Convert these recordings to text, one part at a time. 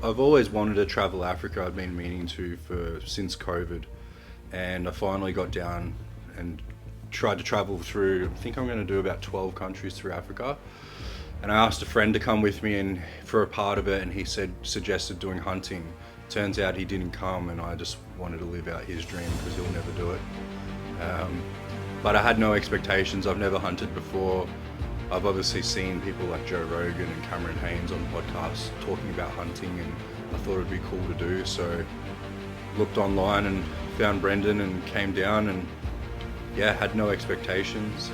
I've always wanted to travel Africa. I've been meaning to since COVID, and I finally got down and tried to travel through. I think I'm going to do about 12 countries through Africa. And I asked a friend to come with me and for a part of it, and he suggested doing hunting. Turns out he didn't come, and I just wanted to live out his dream because he'll never do it. But I had no expectations. I've never hunted before. I've obviously seen people like Joe Rogan and Cameron Haynes on podcasts talking about hunting, and I thought it'd be cool to do. So looked online and found Brendan and came down, and yeah, had no expectations.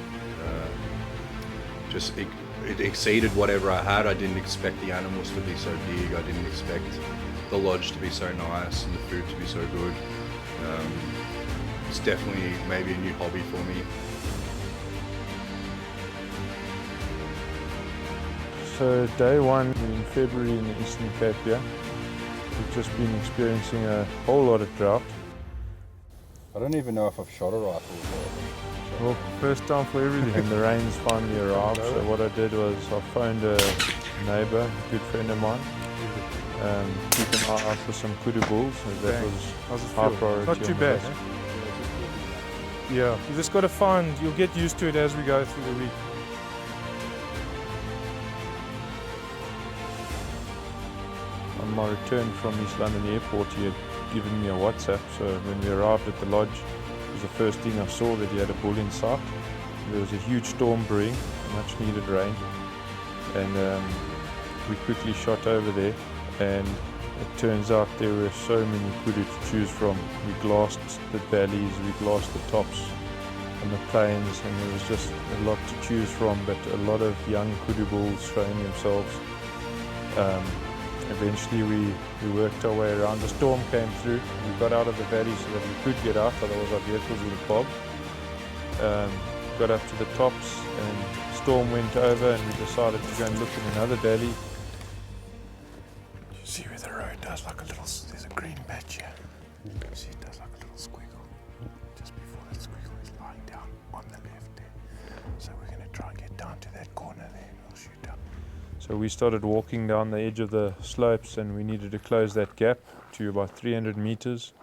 It exceeded whatever I had. I didn't expect the animals to be so big. I didn't expect the lodge to be so nice and the food to be so good. It's definitely maybe a new hobby for me. So day one in February in the Eastern Cape here. We've just been experiencing a whole lot of drought. I don't even know if I've shot a rifle before. Well, first time for everything, and the rains finally arrived. So what I did was I phoned a neighbour, a good friend of mine, keep an eye out for some kudu bulls. That was high priority. Not too bad. Yeah, you just got to find, you'll get used to it as we go through the week. On my return from East London Airport, he had given me a WhatsApp. So when we arrived at the lodge, it was the first thing I saw, that he had a bull in sight. There was a huge storm brewing, much needed rain, and we quickly shot over there, and it turns out there were so many kudu to choose from. We glassed the valleys, we glassed the tops and the plains, and there was just a lot to choose from, but a lot of young kudu bulls showing themselves. Eventually we worked our way around. The storm came through. We got out of the valley so that we could get out, otherwise our vehicles would bob. Got up to the tops, and storm went over, and we decided to go and look in another valley. You see where the road does like a little, there's a green patch here. You see it does like a little squiggle. Just before that squiggle is lying down on the left there. So we're going to try and get down to that corner there, and we'll shoot down. So we started walking down the edge of the slopes, and we needed to close that gap to about 300 meters.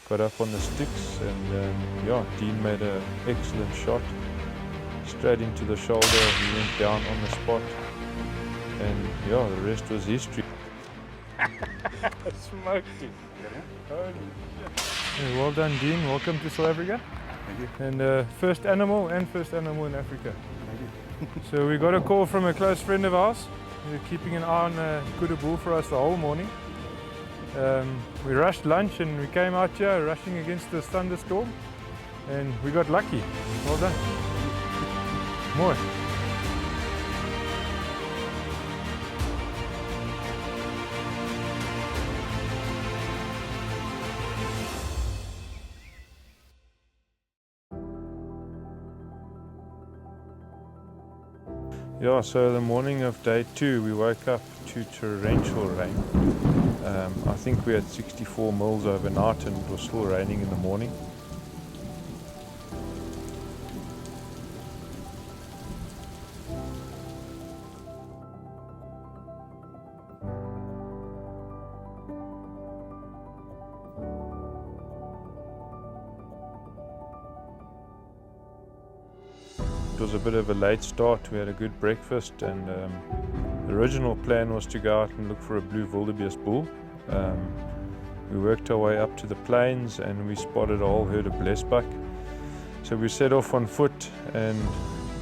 Got up on the sticks, and yeah, Dean made an excellent shot straight into the shoulder. He went down on the spot, and yeah, the rest was history. Smoked it. Holy shit. Hey, well done, Dean. Welcome to South Africa. Thank you. And first animal in Africa. Thank you. So we got a call from a close friend of ours. They're keeping an eye on a kudu bull for us the whole morning. We rushed lunch and we came out here rushing against this thunderstorm, and we got lucky. Well done. More. Yeah, so the morning of day 2 we woke up to torrential rain. I think we had 64 mils overnight, and it was still raining in the morning. It was a bit of a late start. We had a good breakfast, and the original plan was to go out and look for a blue wildebeest bull. We worked our way up to the plains, and we spotted a whole herd of blesbok. So we set off on foot, and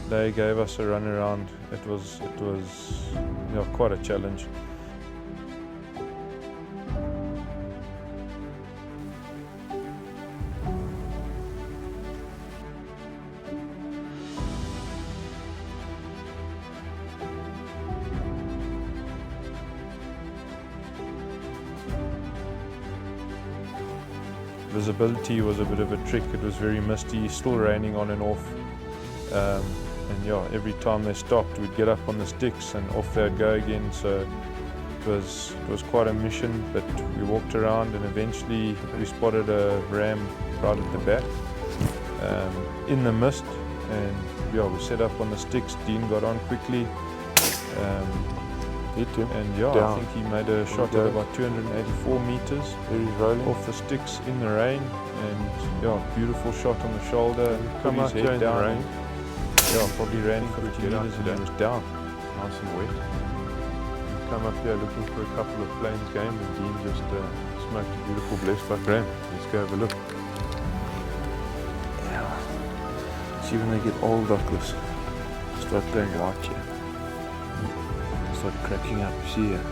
they gave us a run around. It was quite a challenge. Visibility was a bit of a trick. It was very misty, still raining on and off. And yeah, every time they stopped, we'd get up on the sticks and off they'd go again. So It was quite a mission, but we walked around and eventually we spotted a ram right at the back in the mist, and yeah, we set up on the sticks. Dean got on quickly. Hit him. And yeah, Down. I think he made a shot at about 284 meters There he's rolling. off the sticks in the rain, and yeah, beautiful shot on the shoulder. Put Come his out here head in the down. rain. Yeah, probably ran 50 get out meters and today. he was down. Nice and wet. We come up here looking for a couple of plains game, and Dean just smoked a beautiful blesbok ram. Let's go have a look. Yeah. See, when they get old like this, start going white here. Start cracking up, see here.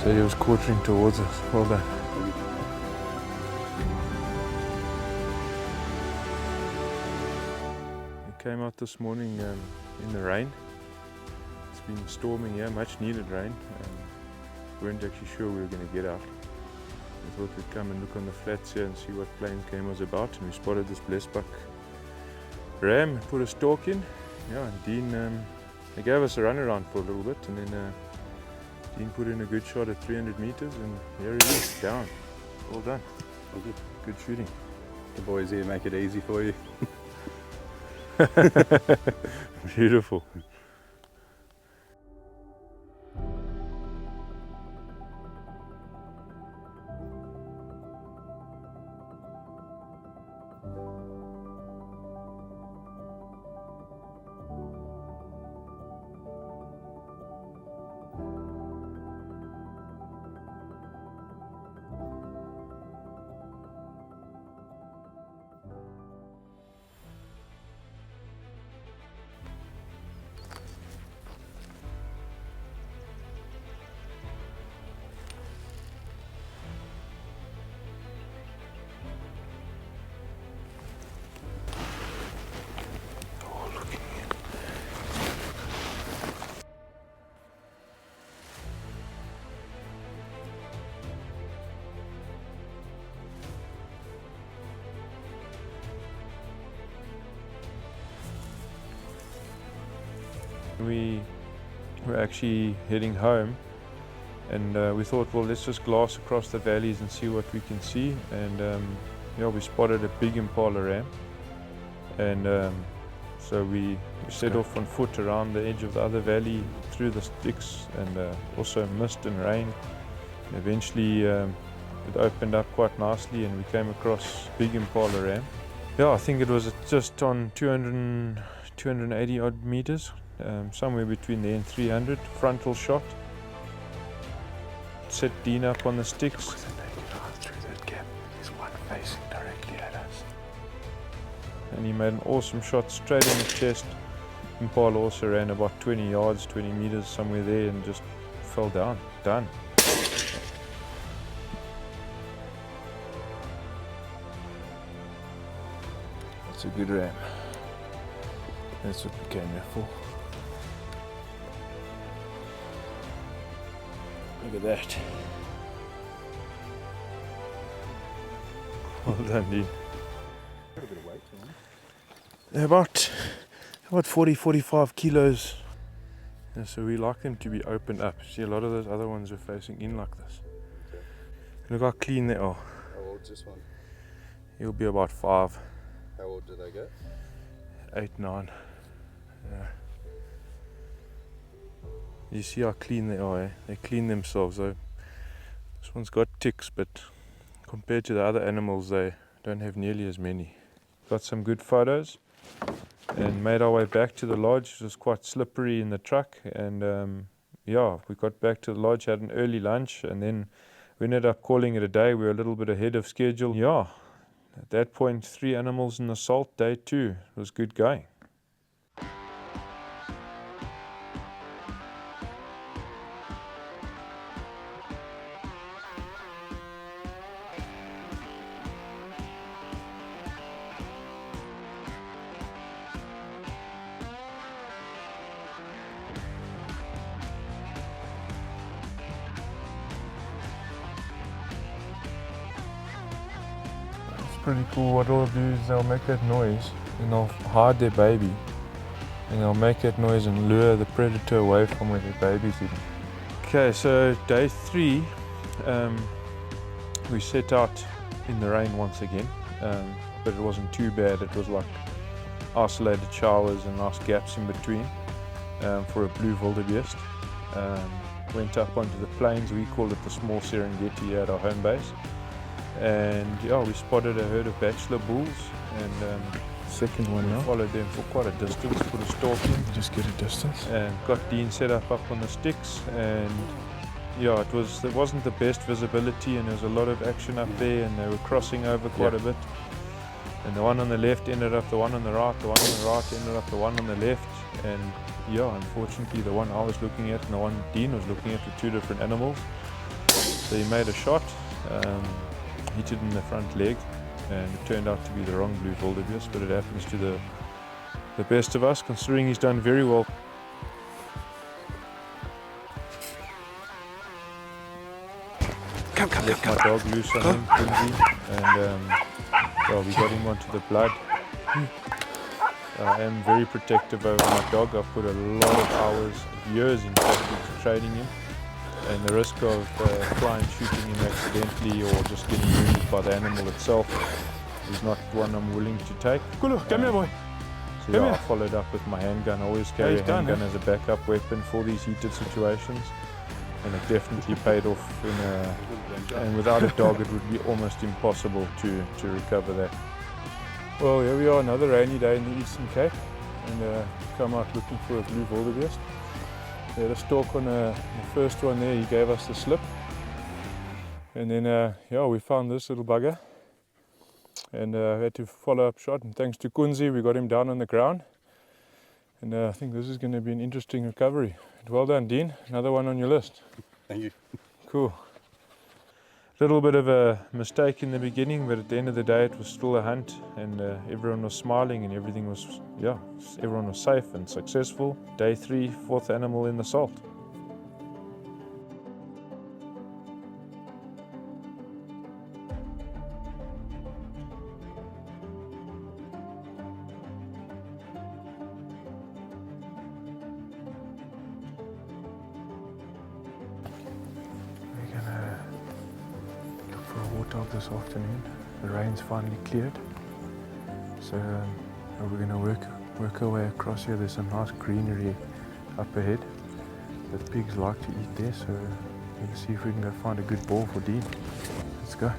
So he was quartering towards us. Well done. We came out this morning in the rain. It's been storming here, much needed rain. We weren't actually sure we were going to get out. We thought we'd come and look on the flats here and see what plains game was about, and we spotted this blesbok ram, put a stalk in. Yeah, and Dean, they gave us a run around for a little bit, and then Dean put in a good shot at 300 meters, and here he is, down. Well done. Good shooting. The boys here make it easy for you. Beautiful. We were actually heading home, and we thought, well, let's just glass across the valleys and see what we can see. And yeah, we spotted a big impala ram, and so we set off on foot around the edge of the other valley through the sticks, and also mist and rain. And eventually it opened up quite nicely, and we came across big impala ram. Yeah, I think it was just on 280 odd meters. Somewhere between there and 300, frontal shot. Set Dean up on the sticks. With a naked eye through that gap, there's one facing directly at us. And he made an awesome shot straight in the chest. Impala also ran about 20 yards, 20 meters, somewhere there, and just fell down. Done. That's a good ram. That's what we came here for. Look at that. Well done, Dean. They're about 40-45 kilos. Yeah, so we like them to be opened up. See, a lot of those other ones are facing in like this. Okay. Look how clean they are. How old's this one? He'll be about 5, How old do they get? 8, 9. Yeah. You see how clean they are, eh? They clean themselves though. This one's got ticks, but compared to the other animals, they don't have nearly as many. Got some good photos and made our way back to the lodge. It was quite slippery in the truck, and yeah, we got back to the lodge, had an early lunch, and then we ended up calling it a day. We were a little bit ahead of schedule. Yeah, at that point, 3 animals in the salt, day 2. It was good going. Pretty cool. What they'll do is they'll make that noise and they'll hide their baby, and they'll make that noise and lure the predator away from where their baby's eating. Okay, so day 3, we set out in the rain once again, but it wasn't too bad. It was like isolated showers and nice gaps in between for a blue wildebeest. Went up onto the plains, we call it the small Serengeti at our home base, and yeah, we spotted a herd of bachelor bulls, and Second one now. followed them for quite a distance, put a stalk in, Just get a distance. and got Dean set up on the sticks, and yeah, it wasn't the best visibility, and there was a lot of action up there, and they were crossing over quite a bit, and the one on the left ended up the one on the right, the one on the right ended up the one on the left, and yeah, unfortunately the one I was looking at and the one Dean was looking at were two different animals. So he made a shot, hit it in the front leg, and it turned out to be the wrong blue wildebeest, but it happens to the best of us, considering he's done very well. Left my dog loose on him, Quincy, and well, we got him onto the blood. I am very protective over my dog. I've put a lot of hours, years in fact, into training him, and the risk of client shooting him accidentally or just getting wounded by the animal itself is not one I'm willing to take. Kulu, come here, boy. So Come yeah, I here. followed up with my handgun. I always carry a he's done, handgun as a backup weapon for these heated situations, and it definitely paid off. And without a dog, it would be almost impossible to recover that. Well, here we are, another rainy day in the Eastern Cape, and come out looking for a blue wildebeest. We had a stalk on the first one there, he gave us the slip. And then, yeah, we found this little bugger, and had to follow up shot, and thanks to Kunzi, we got him down on the ground. And I think this is going to be an interesting recovery. Well done, Dean. Another one on your list. Thank you. Cool. Little bit of a mistake in the beginning, but at the end of the day it was still a hunt, and everyone was smiling and everything was, yeah, everyone was safe and successful. Day 3, 4th animal in the salt. We're gonna look for a warthog this afternoon. The rain's finally cleared, so we're gonna work our way across here. There's some nice greenery up ahead that pigs like to eat there, so we're gonna see if we can go find a good ball for Dean. Let's go.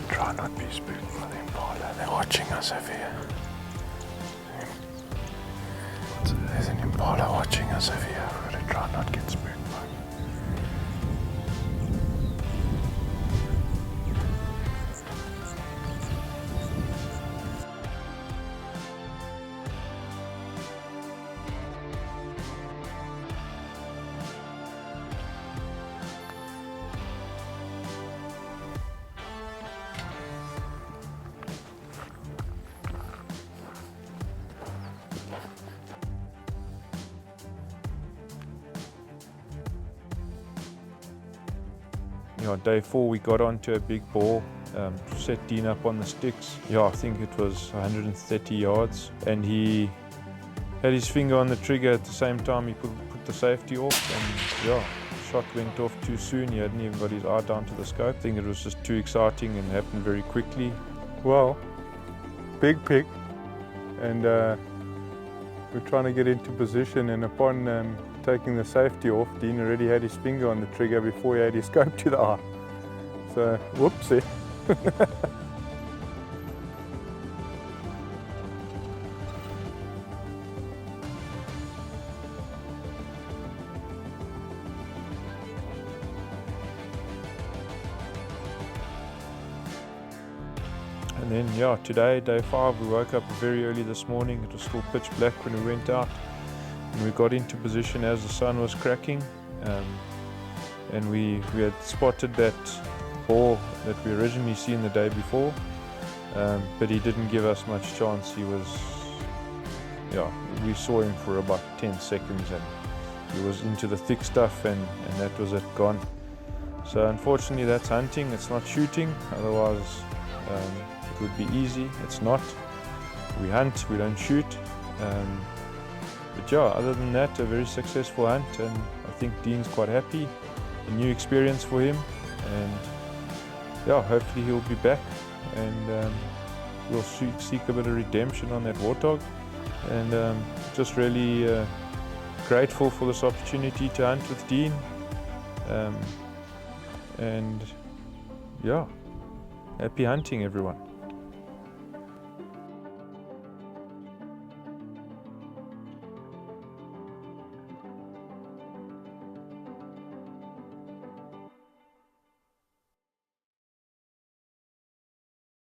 Try not be spooked by the impala. They're watching us over here. So there's an impala watching us over here. We've got to try not get spooked by it. Yeah, day 4 we got onto a big ball, set Dean up on the sticks. Yeah, I think it was 130 yards, and he had his finger on the trigger at the same time he put the safety off, and yeah, shot went off too soon. He hadn't even got his eye down to the scope. I think it was just too exciting and happened very quickly. Well, big pig, and we're trying to get into position, and upon taking the safety off, Dean already had his finger on the trigger before he had his scope to the eye. So, whoopsie. And then, yeah, today, day 5, we woke up very early this morning. It was still pitch black when we went out, and we got into position as the sun was cracking, and we had spotted that boar that we originally seen the day before, but he didn't give us much chance. He was, yeah, we saw him for about 10 seconds and he was into the thick stuff, and that was it, gone. So unfortunately that's hunting, it's not shooting, otherwise it would be easy. It's not. We hunt, we don't shoot. But yeah, other than that, a very successful hunt, and I think Dean's quite happy. A new experience for him, and yeah, hopefully he'll be back, and we'll seek a bit of redemption on that Warthog. And just really grateful for this opportunity to hunt with Dean. And yeah, happy hunting everyone.